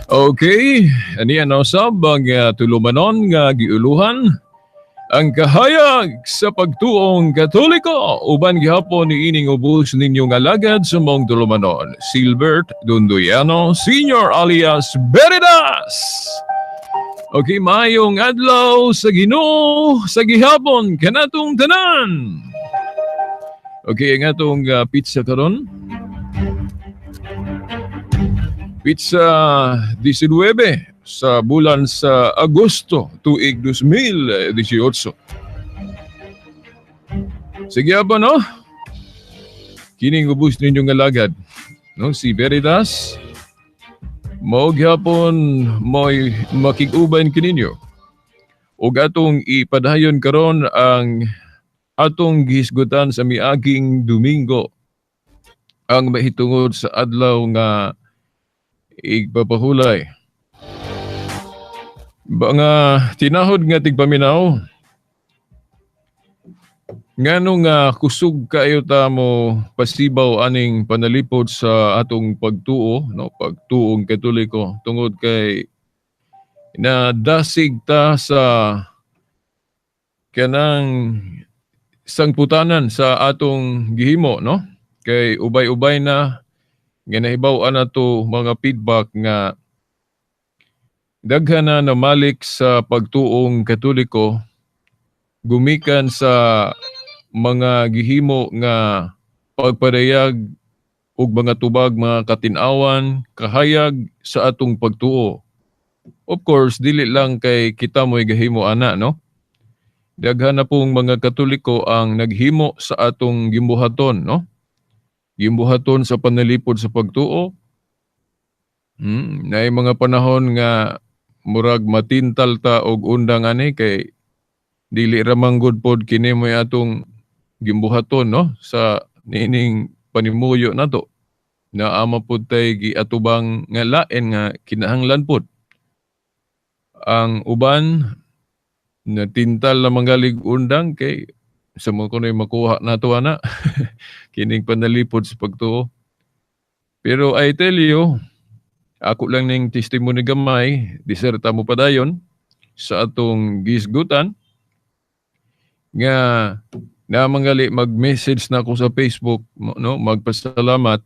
Okay, aniyan usab ang tulumanon nga giuluhan ang kahayag sa pagtuong Katoliko uban gihapon ni ining ubos ninyo nga lagad sa mong tulumanon, Silbert Dundoyano Sr. alias Veritas. Okay, mayong adlaw sa Ginoo sa gihapon kanatong tanan. Okay, ang atong pizza karon. Pizza 19 sa bulan sa Agosto tuig 2018. Sige ba no? Kining ubos ninyo nga lagad. No, si Veritas. Mao gyapon mo'y makig-uban kininyo. Ug atong ipadayon karon ang atong gihisgutan sa miaging Domingo. Ang mahitungod sa adlaw nga igpapahulay. Nga tinahod nga tigpaminaw. Ngano nga kusog kayo ta mo pasibaw aning panalipod sa atong pagtuo, no, pagtuong Katoliko tungod kay nadasig ta sa kanang sangputanan sa atong gihimo, no? Kay ubay-ubay na nga nahibaw-an na to mga feedback nga daghan na namalik sa pagtuong Katoliko gumikan sa mga gihimo nga pagparayag ug mga tubag, mga katinawan, kahayag sa atong pagtuo. Of course, dili lang kay kita mo'y gahimo ana, no? Daghan na pong mga Katoliko ang naghimo sa atong gimbuhaton, no? Gimbuhaton sa panalipod sa pagtuo. Naay mga panahon nga murag matintal ta og undang ani kay dili ra manggod pod kini moy atong gimbuhaton, no, sa nining panimuyo nato. Na ama pod tay giatubang nga lain nga kinahanglan pod. Ang uban na tintal na manggalig undang kay sa mga kuno'y makuha nato ana kining panalipod sa pagtuo. Pero I tell you, ako lang ning testimony gamay, diserta mo padayon sa atong gisgutan nga na manggali mag-message na ako sa Facebook, no, magpasalamat,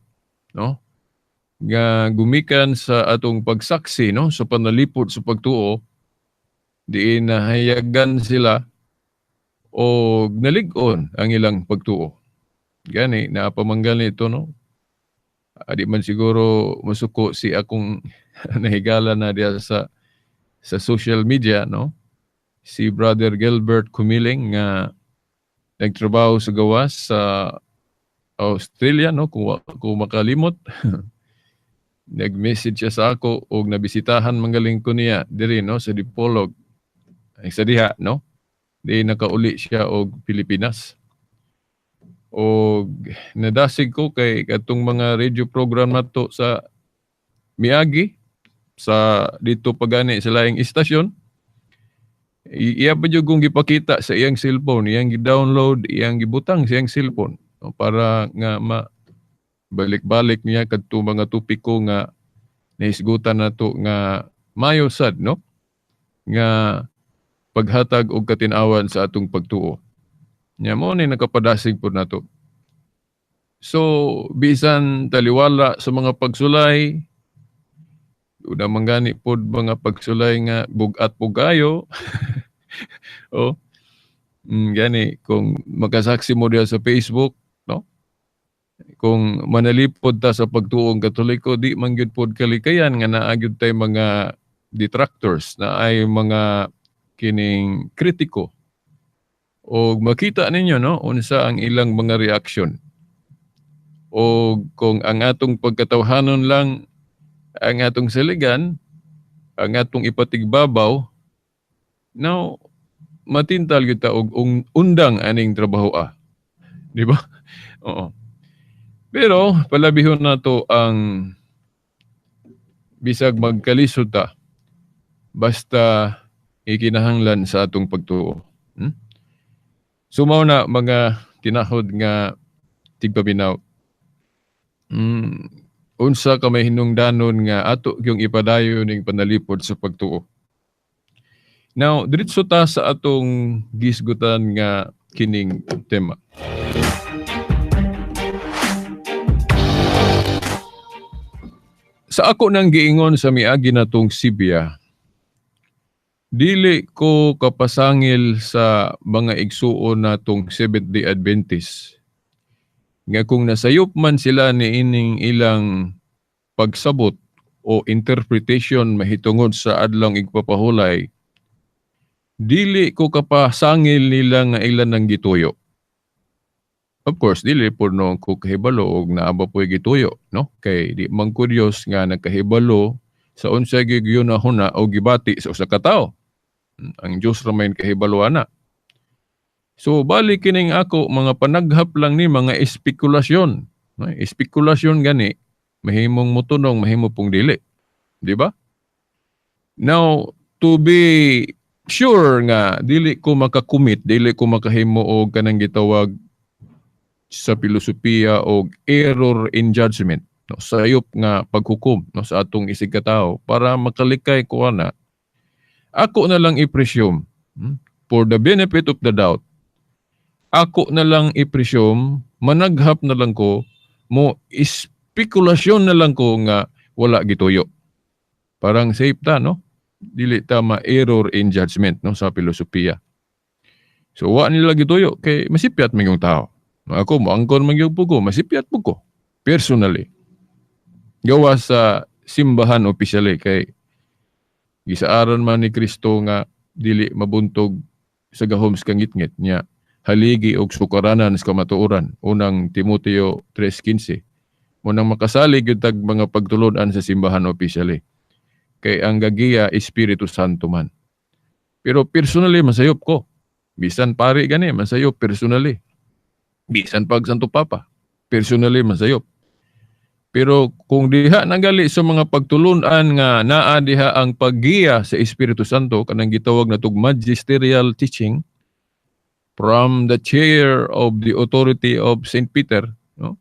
no, nga gumikan sa atong pagsaksi, no, sa panalipod sa pagtuo, diin nahayagan sila o nalig-on ang ilang pagtuo. Gani, napamanggal nito, no? Adi man siguro masuko si akong nahigala na diya sa social media, no? Si Brother Gilbert Kumiling nga nagtrabaho sa gawas sa Australia, no? Kung makalimot. Nag-message siya sa ako o nabisitahan manggaling ko niya diri, no, sa Dipolog. Ay sa diha, no? Di nakauli siya og Pilipinas. O nadasig ko kay katong mga radio program nato sa miagi sa dito pagani sa laing istasyon. Iya pa jud kung gipakita sa iyang cellphone, iyang gi-download, iyang gibutang sa iyang cellphone, no, para nga balik-balik niya kadto mga topiko nga nahisgutan nato nga mayo sad, no? Nga paghatag og katinawan sa atong pagtuo. Nya mo ni nakapadasig pud nato. So bisan taliwala sa mga pagsulay, una man gani pod mga pagsulay nga bugat pugayo. O gani kung makasaksi mo diha sa Facebook, no? Kung manalipod ta sa pagtuong Katoliko, di man gyud pod kalikayan nga naa gyud tay mga detractors, na ay mga kining kritiko. O makita ninyo, no, unsa ang ilang mga reaksyon. O kung ang atong pagkatawhanon lang ang atong saligan, ang atong ipatigbabaw, now matintal kita og undang aning trabaho di ba? Oo. Pero palabihon nato ang bisag magkalisod ta basta ikinahanglan sa atong pagtuo. Sumaw na mga tinahod nga tigpabinaw. Unsa ka may hinungdanon nga ato yung ipadayon ning panalipod sa pagtuo. Now, diretso ta sa atong gisgutan nga kining tema. Sa ako nang giingon sa miagi natong Sibya, dili ko kapasangil sa mga igsuon natong Seventh-day Adventist nga kung nasayop man sila ni ining ilang pagsabot o interpretation mahitungod sa adlong igpapahulay, dili ko kapasangil nila nga ilan ang gituyo. Of course, dili po no ko kahibalo og naaba po'y gituyo, no? Kay di man ko Dios nga nagkahibalo sa unsa gyud na huna o gibati sa usa ka tawo. Ang Dios ra may kahibalo ana. So balik kining ako mga panaghap lang ni mga espekulasyon. No? Espekulasyon gani mahimong mutunong, mahimo pong dili. Di ba? Now, to be sure nga dili ko makakumit, dili ko makahimo og kanang gitawag sa filosofiya og error in judgment, no, sayop nga paghukom, no, sa atong isig katawo para makalikay ko ana. Ako na lang i-presume, for the benefit of the doubt, ako na lang i-presume, managhap na lang ko, mo espekulasyon na lang ko nga wala gituyo. Parang safe ta, no? Dili ta ma-error in judgment, no, sa filosofiya. So wa nila gituyo kay masipyat man yung tao. Ako, maangkon man yung pugo, masipyat po ko. Personally. Gawa sa simbahan opisyali kay gisaaran man ni Kristo nga dili mabuntog sa gahom sa kangitngit niya. Haligi og sukaranan sa kamatuoran. Unang Timoteo 3:15. Munang makasalig yung tag mga pagtulod-an sa simbahan opisyali. Kay ang gagiya, Espiritu Santo man. Pero personally, masayop ko. Bisan pari gani, masayop personally. Bisan pag Santo Papa, personally masayop. Pero kung diha nagali sa mga pagtulunan nga naa diha ang paggiya sa Espiritu Santo, kanang gitawag na tug magisterial teaching from the chair of the authority of St. Peter, no?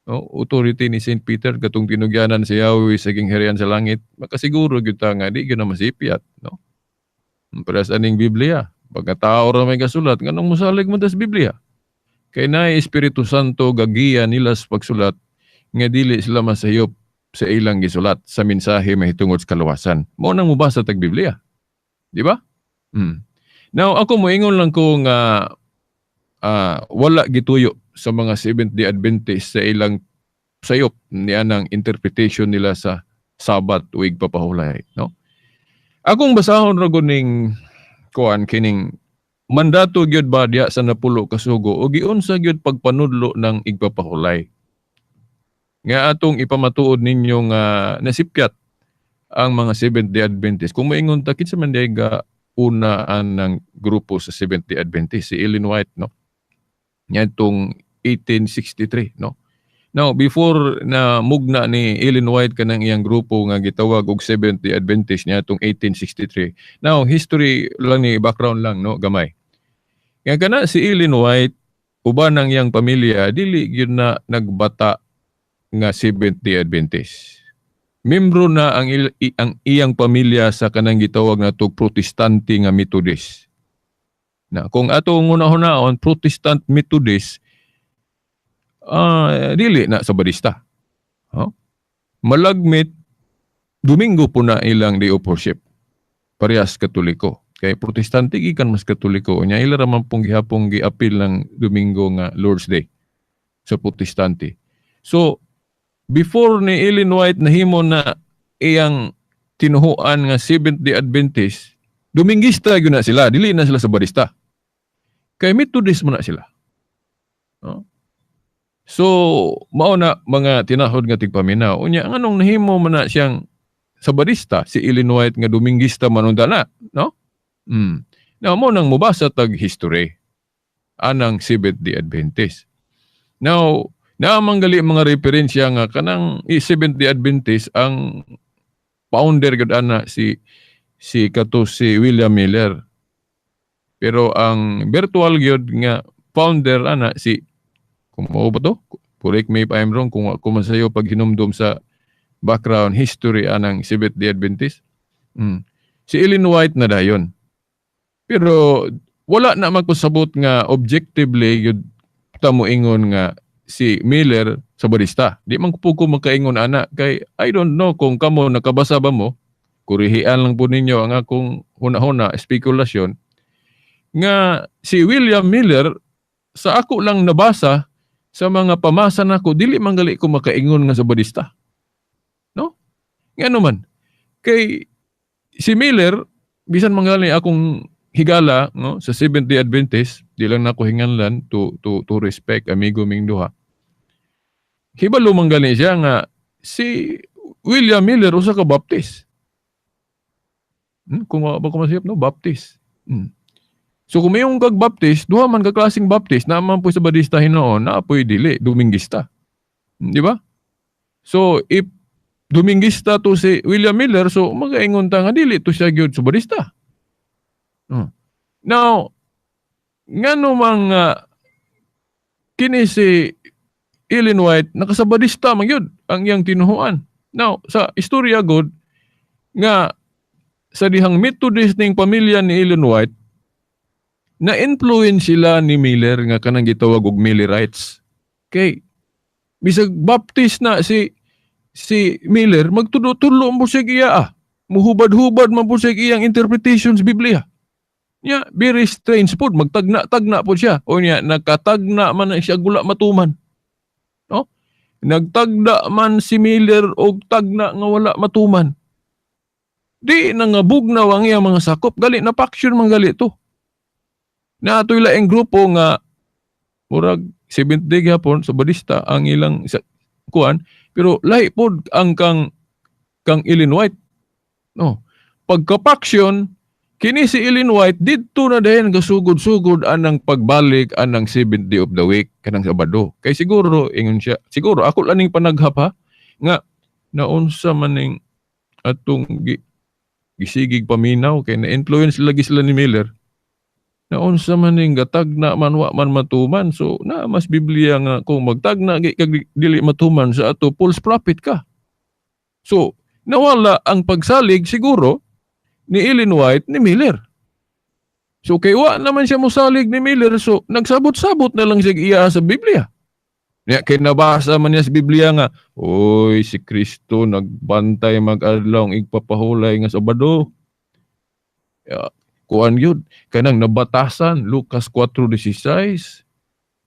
No, authority ni St. Peter katong tinugyanan si Yahweh sa gingharian sa langit, makasiguro gyud ta nga di gyud na masipyat, no? Para sa aning Biblia, pagkatao ra may kasulat nganong mosalig man ta sa Biblia. Kay na Espiritu Santo gagiya nila sa pagsulat nga dili sila masayop sa ilang gisulat sa mensahe mahitungod sa kaluwasan. Mao nang mubasa tag Biblia. Di ba? Now ako moingon lang ko nga wala gituyo sa mga Seventh-day Adventist sa ilang sayop niya ng interpretation nila sa Sabat o igpapahulay, no? Akong basahon ra ning kuan kining mandato gyud ba diya sa napulo ka sugo o giunsa gyud pagpanudlo ng igpapahulay. Nga atong ipamatuod ninyo nga nasipyat ang mga Seventh-day Adventist. Kung maingon ta kinsa man diay ga unaan ng grupo sa Seventh-day Adventist, si Ellen White, no? Nya itong 1863, no? Now, before na mugna ni Ellen White kanang iyang grupo nga gitawag og Seventh-day Adventist niya itong 1863. Now, history lang ni background lang, no, gamay. Kaya kana si Ellen White, uban ng iyang pamilya, dili gyud na nagbata nga Seventh-day Adventist. membro na ang iyang pamilya sa kanang gitawag na to Protestante nga Methodist. Na kung ato una-hunaon Protestant Methodist, dili na Sabadista. Malagmit Domingo po na ilang day of worship. Parehas Katoliko. Kay Protestante gikan mas Katoliko. Nya ila raman pong gihapong giapil ng Domingo nga Lord's Day sa Protestante. So before ni Ellen White nahimo na iyang tinuhuan nga Seventh-day Adventist, Domingista gyud na sila, dili na sila Sabadista. Kay Methodist mo na sila. So mao na mga tinahod nga tigpaminaw. Unya anong nahimo man na siyang Sabadista si Ellen White nga Domingista manunda na, no? Now mo nang mubasa tag history anang Seventh-day Adventist. Now naamanggali mga referensya nga kanang Seventh-day Adventist ang founder gud ana si William Miller. Pero ang virtual gyud nga founder ana si kung mao ba to? Correct me if I'm wrong kung masayo pag hinumdum sa background history anang Seventh-day Adventist. Si Ellen White na dayon. Pero wala na magpasabot nga objectively yun tamo ingon nga si Miller Sabadista. Di man po ko makaingon ana kay I don't know kung kamo nakabasa ba mo. Kurihian lang po ninyo ang akong huna-huna spekulasyon nga si William Miller sa ako lang nabasa sa mga pamasa nako dili man gali ko makaingon nga Sabadista. No? Ngano man kay si Miller bisan manggali akong higala no sa Seventh-day Adventist, di lang nako hinganlan to respect amigo ming duha. Hibalo manggali siya nga si William Miller usa ka Baptist. Kung ba ko masayop no Baptist. So kung mayong kag Baptist, duha man ka klaseng Baptist na man po sa Sabadista hinoon, na po'y dili Domingista. Di ba? So if Domingista to si William Miller, so magaingon ta nga dili to siya gyud Sabadista. Now, ngano mang kini si Ellen White nakasabadista man gyud ang iyang tinuhuan. Now, sa istorya god nga sa dihang Methodist ning pamilya ni Ellen White na-influence sila ni Miller nga kanang gitawag og Millerites. Kay bisag Baptist na si Miller magtudo-tulo mo siya iya muhubad-hubad man po siya iyang interpretations Biblia. Nya very strange po magtagna-tagna po siya. O nya nakatagna man na siya gula matuman. No? Nagtagda man si Miller og tagna nga wala matuman. Di nangabugnaw ang iyang mga sakop gali na faction man gali to. Na atoy laing grupo nga murag Seventh-day gihapon Sabadista ang ilang kuan pero lahi pod ang kang Ellen White. No. Pagka-faction kini si Ellen White didto na dayon gasugod-sugod anang pagbalik anang Seventh Day of the Week kanang Sabado. Kay siguro ingon siya, siguro ako laning panaghap ha nga naunsa man ning atong gisigig paminaw kay na-influence lagi sila ni Miller. Naunsa man ning gatagna man wa man matuman so na mas Biblia nga kung magtagna kag dili matuman sa ato false prophet ka. So nawala ang pagsalig siguro ni Ellen White ni Miller. So kay wa naman siya mosalig ni Miller so nagsabot-sabot na lang siya iya sa Biblia. Nya kay nabasa man niya sa Biblia nga, oy si Kristo nagbantay mag-adlaw igpapahulay nga Sabado. Kuan yun, kanang nabatasan, Lucas 4:16.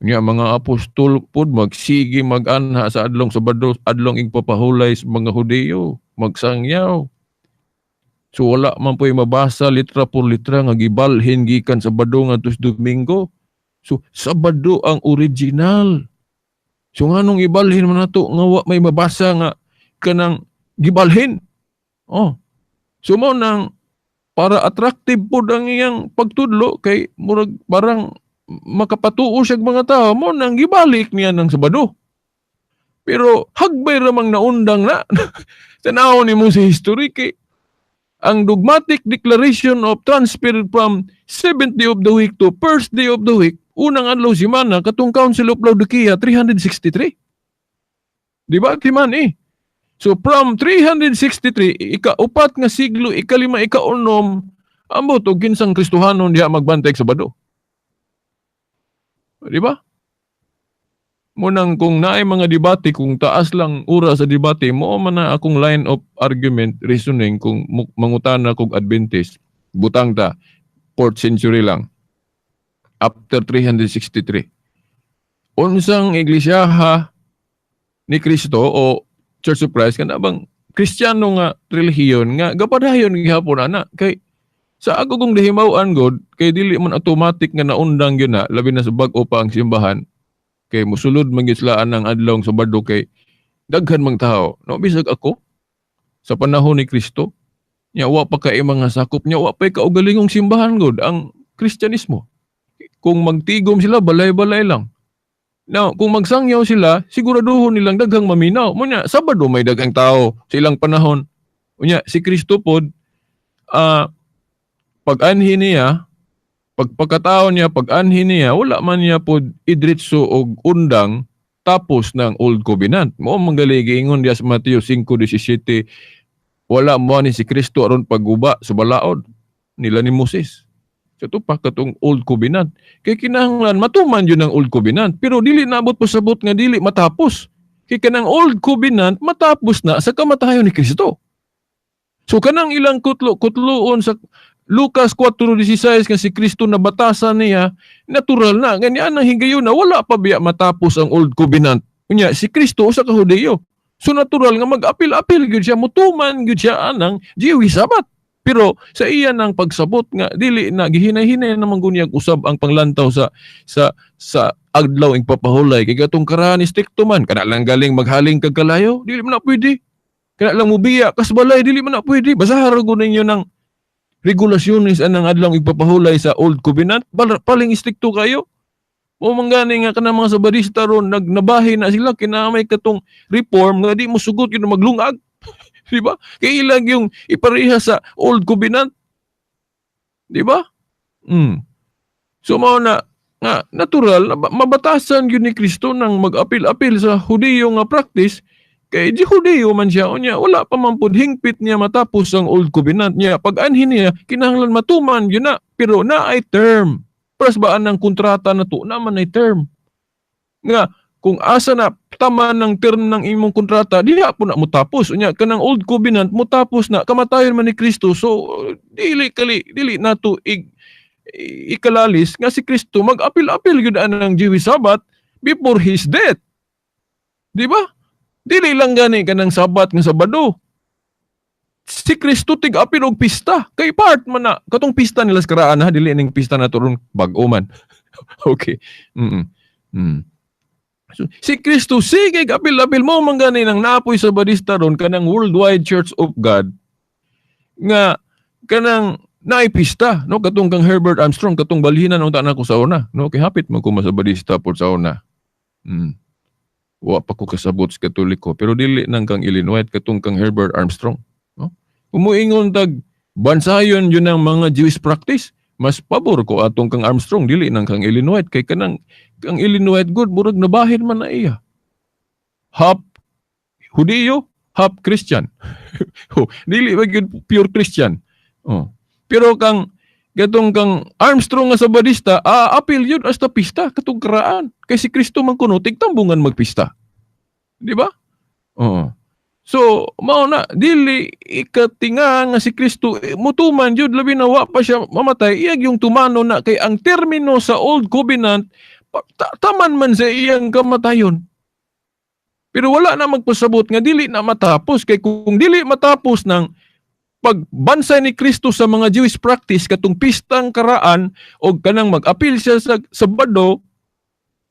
Nya mga apostol pod magsigi mag-anha sa adlong Sabado, adlong igpapahulay sa mga Hudiyo, magsangyaw. So wala man po'y mabasa litra por litra nga gibalhin gikan Sabado nga tus Domingo. So Sabado ang original. So nganong ibalhin man nato nga wa may mabasa nga kanang gibalhin. So mo nang para attractive po ang iyang pagtudlo kay murag parang makapatuo siya mga tao mo nang gibalik niya ng Sabado. Pero hagbay ramang naundang na. Tanaw ni mo sa history kay ang dogmatic declaration of transfer from 7th day of the week to 1st day of the week, unang adlaw simana katong Council of Laodicea 363. Di ba timan So from 363 ika-4 nga siglo, ika-5, ika-6 ambot og kinsang Kristohanon diha magbantay sa Sabado. Di ba? Munang kung naay mga debate, kung taas lang ura sa debate, mo man na akong line of argument, reasoning, kung mangutana kong Adventist, butang ta, 4th century lang, after 363. Unsang iglesia ni Kristo o Church of Christ, kana bang Kristiyano nga relihiyon nga gapadayon gihapon ana kay sa ako kung dahimawan god kay dili man automatic nga naundang gyud na labi na sa bag-o pa ang simbahan kay mosulod man gyud sila anang adlaw sa Sabado kay daghan mang tawo no bisag ako sa panahon ni Kristo nya wa pa kay mga sakop nya wa pa kaugalingong simbahan god ang Kristyanismo. Kung magtigom sila balay-balay lang. Now, kung magsangyaw sila, siguraduhon nilang daghang maminaw. Munya, Sabado may daghang tao sa ilang panahon. Munya, si Kristo pod, pag-anhi niya, pagpakataon niya, pag-anhi niya, wala man niya pod idritso og undang tapos ng Old Covenant. Mo manggaligi ingon diya sa Mateo 5:17, wala mo ni si Kristo aron pagguba sa balaod nila ni Moses. Ito pa katong Old Covenant. Kay kinahanglan matuman yun ang Old Covenant. Pero dili naabot pasabot nga dili matapos. Kay kanang Old Covenant matapos na sa kamatayon ni Kristo. So kanang ilang kutloon sa Lucas 4:16 nga si Kristo na batasan niya, natural na. Ganyan ang higayon na wala pa biya matapos ang Old Covenant. Kunya, si Kristo sa Kahudeo. So natural nga mag-apil-apil gyud siya, mutuman gyud siya anang Jewish Sabbath. Pero sa iya nang pagsabot nga dili na gihinay-hinay naman gunyag usab ang panglantaw sa adlaw ing papahulay kay katong karahan strikto man kana lang galing maghaling kag kalayo dili man na pwede. Kana lang mubiya kas balay dili man na pwede. Basahan ra gud ninyo ng regulasyones anang adlaw ing papahulay sa Old Covenant paling strikto kayo. O manggani nga kanang mga Sabadista ron nagnabahin na sila kinamay katong reform nga di mo sugot yun maglungag. Diba? Kaya ilang yung ipareha sa Old Covenant. Diba? So, mao na, nga, natural, mabatasan yun ni Kristo nang mag-apil-apil sa Hudiyo nga practice, kay di Hudiyo man siya, o niya, wala pa man pud hingpit niya matapos ang Old Covenant niya. Pag-anhin niya, kinahanglan matuman yun na, pero na ay term. Prasbaan ng kontrata na to, naman ay term. Nga, kung asa na tama ng term ng imong kontrata, di po na mutapos. Unya kanang Old Covenant mutapos na kamatayon man ni Kristo. So dili nato ikalalis nga si Kristo mag-apil-apil gyud anang Jewish Sabbath before his death. Di ba? Dili lang gani kanang Sabbath nga Sabado. Si Kristo tig-apil og pista. Kay part man na katong pista nila sa karaan ha, dili ning pista na turon bag-o man. Okay. So, si Kristo, sige, kapil-apil mo manggani ng napoy sa Badista ron, kanang Worldwide Church of God, nga, kanang naipista, no? Katong kang Herbert Armstrong, katong balhinan ng tanan ko sa una, no? Kay hapit man ko sa Badista po sa una. Wa pa ko kasabot sa Katoliko, pero dili nang kang Illinois, katong kang Herbert Armstrong, no? Umuingon tag, bansayon yun ng mga Jewish practice, mas pabor ko atong kang Armstrong, dili nang kang Illinois, kay kanang ang Illinois good, burag nabahin man na iya. Half Hudiyo, half Christian. Dili ba yun pure Christian. Pero katong kang Armstrong nga sa Badista, apil yun hasta pista, katong karaan. Kay si Kristo man kuno, tigtambungan magpista. Di ba? So, mao na, dili ikatinga nga si Kristo, mutuman yun, labi na wa pa siya mamatay, iyag yung tumano na kay ang termino sa Old Covenant, taman man sa iyang kamatayon. Pero wala na magpasabot nga dili na matapos. Kay kung dili matapos ng pagbansay ni Kristo sa mga Jewish practice katong pistang karaan o kanang mag-apil siya sa Sabado,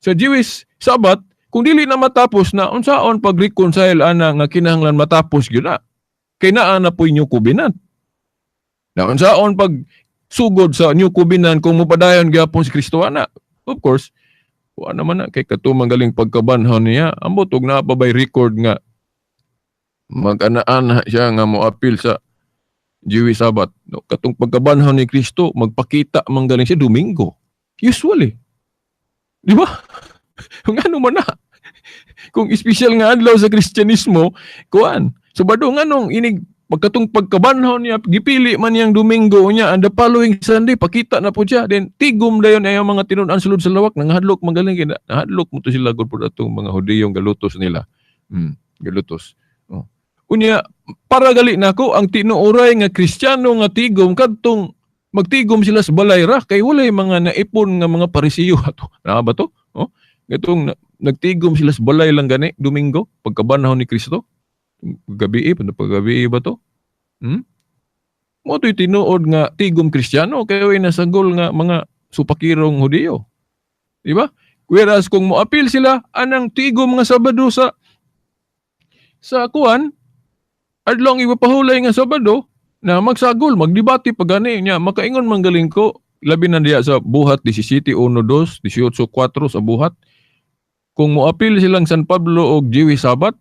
sa Jewish Sabbath, kung dili na matapos na, unsaon pag-reconcile ana nga kinahanglan matapos yun na. Kay naa na po'y New Covenant. Na unsaon pag sugod sa New Covenant kung mupadayon gyapon si Kristo ana. Of course, wa naman na kay katumang galing pagkabanhaw niya, ambot og napabay record nga mag-anaan siya nga moapil sa Jewish Sabbath. No, katong pagkabanhaw ni Kristo, magpakita man galing siya Domingo. Usually. Di ba? Kung ano man na. Kung special nga adlaw sa Kristyanismo, kuan, Sabado nganong inig pagkatong pagkabanhaw niya gipili man yang Domingo niya and the following Sunday pakita na po siya then tigom dayon ay ang mga tinun-an sulod sa lawak nanghadlok magaling kina nahadlok mo to sila gud pud atong mga Hudiyong galutos nila. Galutos. Oh. Unya para gali nako ang tinuoray nga Kristiyano nga tigom kadtong magtigom sila sa balay ra kay walay mga naipon nga mga Parisiyo ato. Na ba to? Oh. Gatong nagtigom sila sa balay lang gani Domingo pagkabanhaw ni Kristo. Paggabi ba to? Mo to'y tinuod nga tigom Kristiyano kayo ay nasagol nga mga supakirong Hudiyo. Di ba? Whereas kung moapil sila anang tigom nga Sabado sa kuan adlong ipapahulay nga Sabado na magsagol, magdebate pagani niya makaingon man galing ko labi na diya sa buhat 17:1, 2, 18:4 sa buhat. Kung moapil silang San Pablo o Jewish Sabbath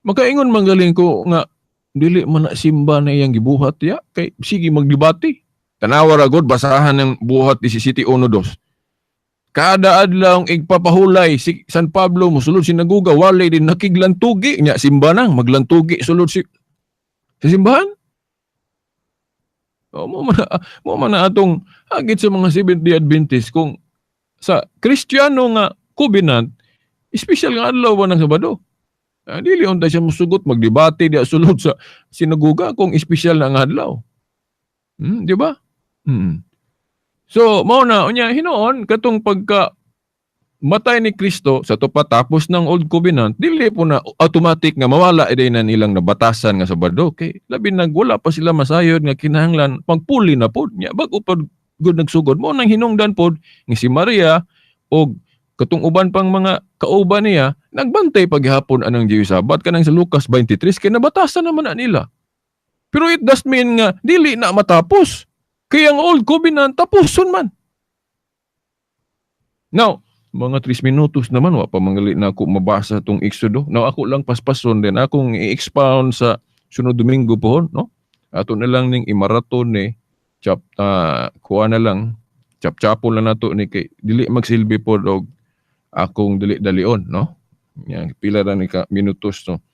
makaingon man galing ko nga dili man na simba na iyang gibuhat ya kay sige magdebate. Tanawa ra gud basahan ng buhat 17:1, 2. Kada adlaw igpapahulay si San Pablo mosulod sinaguga walay din nakiglantugi nya simba nang maglantugi sulod sa simbahan. Mo man na atong hagit sa mga Seventh-day Adventist kung sa Kristiyano nga covenant special nga adlaw ba ng Sabado. Dili unta siya musugot magdebate diya sulod sa sinaguga kung espesyal na nga adlaw. Di ba? So, mao na unya hinoon katong pagka matay ni Kristo sa tapos ng Old Covenant, dili po na automatic nga mawala day na nilang nabatasan nga Sabado. Okay, labi nagwala pa sila masayod nga kinahanglan pagpuli na pod nya bag-o pa gud nagsugod mo nang hinungdan pod nga si Maria og katong uban pang mga kauban niya nagbantay paghapon anang Jewish Sabbath kanang sa Lucas 23 kay nabatasan naman na nila. Pero it does mean nga dili na matapos. Kaya ang Old Covenant tapuson man. Now, mga 3 minutos naman wa pa mangali na ako mabasa tong Exodo. Now ako lang paspason din akong i-expound sa sunod Domingo pohon, no? Ato na lang ning imaraton ni kuha na lang chap-chapon lang nato ni kay dili magsilbi pod og akong dali-dalion, no? Yang pila ra ni ka minutos, no?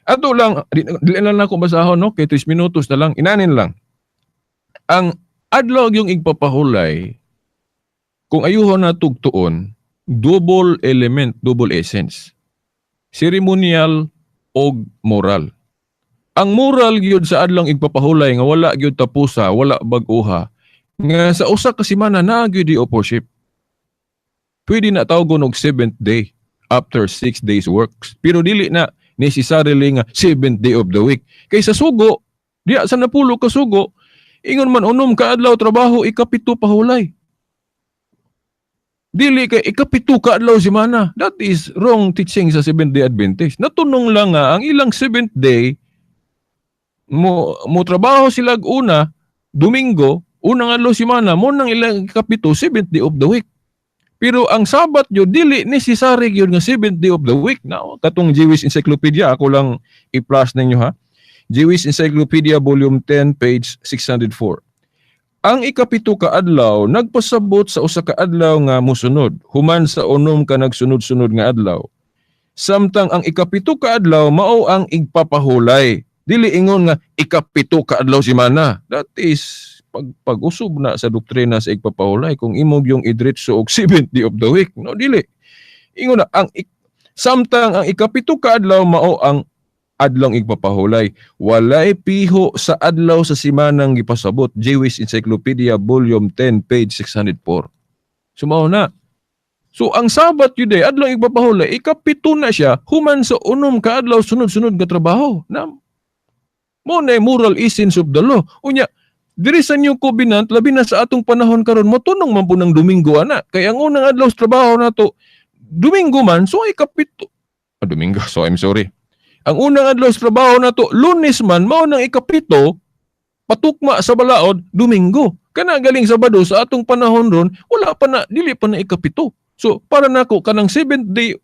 Ato lang dili lang ako basahon, no? Kay 3 minutos na lang inanin lang. Ang adlaw yung igpapahulay kung ayuhon na tugtuon double element, double essence. Ceremonial o moral. Ang moral gyud sa adlong igpapahulay nga wala gyud tapusa, wala bag-uha, nga sa usa ka semana na gyud di worship. Pwede na tawgon og 7th day after 6 days works. Pero dili na necessarily nga 7th day of the week. Kay sa sugo, diya sa napulo ka sugo, ingon man unom ka adlaw trabaho ikapito pahulay. Dili kay ikapito ka adlaw semana. That is wrong teaching sa Seventh-day Adventist. Natunong lang nga ang ilang 7th day mo trabaho sila una Domingo, unang adlaw semana mo nang ilang ikapito 7th day of the week. Pero ang Sabat yo dili necessary gyud nga 7th day of the week. Now, katong Jewish Encyclopedia ako lang i-plus ninyo ha. Jewish Encyclopedia Volume 10 page 604. Ang ikapito ka adlaw nagpasabot sa usa ka adlaw nga mosunod human sa unom ka nagsunod-sunod nga adlaw. Samtang ang ikapito ka adlaw mao ang igpapahulay. Dili ingon nga ikapito ka adlaw semana. That is pag-usub na sa doktrina sa igpapahulay kung imog yung idritso og 7th day of the week. No, dili. Ingon na samtang ang ikapito ka adlaw mao ang adlong igpapahulay. Walay piho sa adlaw sa semanang gipasabot. Jewish Encyclopedia Volume 10 page 604. Sumaw na. So ang Sabat yun adlong igpapahulay, ikapito na siya human sa unom ka adlaw sunod-sunod nga trabaho. Na mo na moral essence of the law. Unya, diri sa New Covenant labi na sa atong panahon karon motunong man po ng Domingo ana. Kay ang unang adlaw sa trabaho nato Domingo man, so ikapito. Domingo, so I'm sorry. Ang unang adlaw sa trabaho na to, Lunes man, mao nang ikapito, patukma sa balaod, Domingo. Kana galing Sabado sa atong panahon ron, wala pa na, dili pa na ikapito. So, para nako kanang 7th day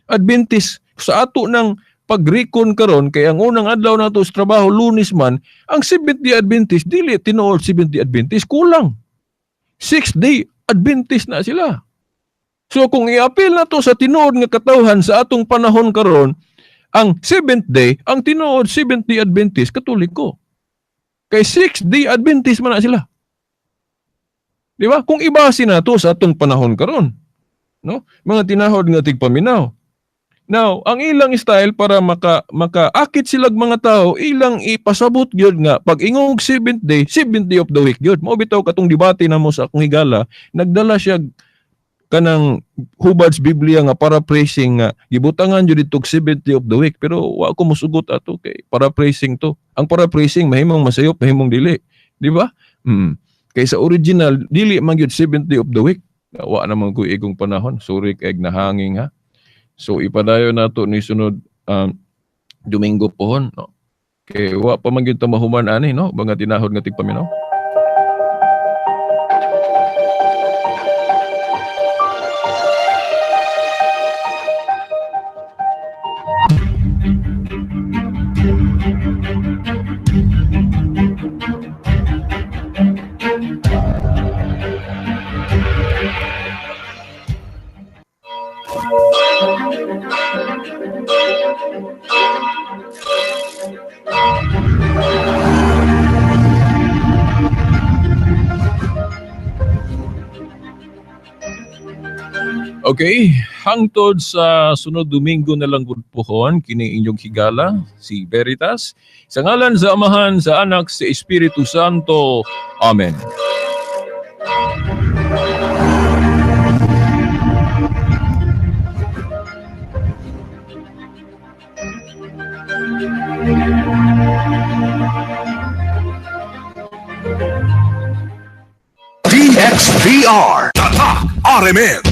Adventist, sa ato ng pag-recon karon kay ang unang adlaw na to sa trabaho, Lunes man, ang 7th day Adventist, dili tinuod 7th day Adventist, kulang. 6th day Adventist na sila. So, kung i-appeal na to sa tinuod nga katawhan sa atong panahon karon, Ang 7th day, ang tinuod 7th-day Adventist, Katoliko. Kay 6th-day Adventist man na sila. Di ba? Kung ibase na to sa atong panahon karon, no? Mga tinahod nga tigpaminaw. Now, ang ilang style para makaakit silag mga tao, ilang ipasabot gyud nga pag ingong 7th day of the week gyud. Mao bitaw katong debate na mo sa akong higala, nagdala siya kanang Hubbard's Biblia nga paraphrasing nga gibutangan jud itog 7th day of the week, pero wa ko mosugot ato kay paraphrasing to. Ang paraphrasing mahimong masayop, mahimong dili, di ba? Kay sa original dili man gyud 7th day of the week. Wa naman ko igong panahon, sorry kay nahanging ha. So ipadayon nato ni sunod Domingo pohon, no. Kay wa pa man gyud ta mahuman ani, no, mga tinahod nga tigpaminaw. Okay, hangtod sa sunod Domingo na lang gud pohon kini inyong higala si Veritas, sa ngalan sa Amahan, sa Anak, sa Espiritu Santo. Amen. DXVR, Tatak RMN.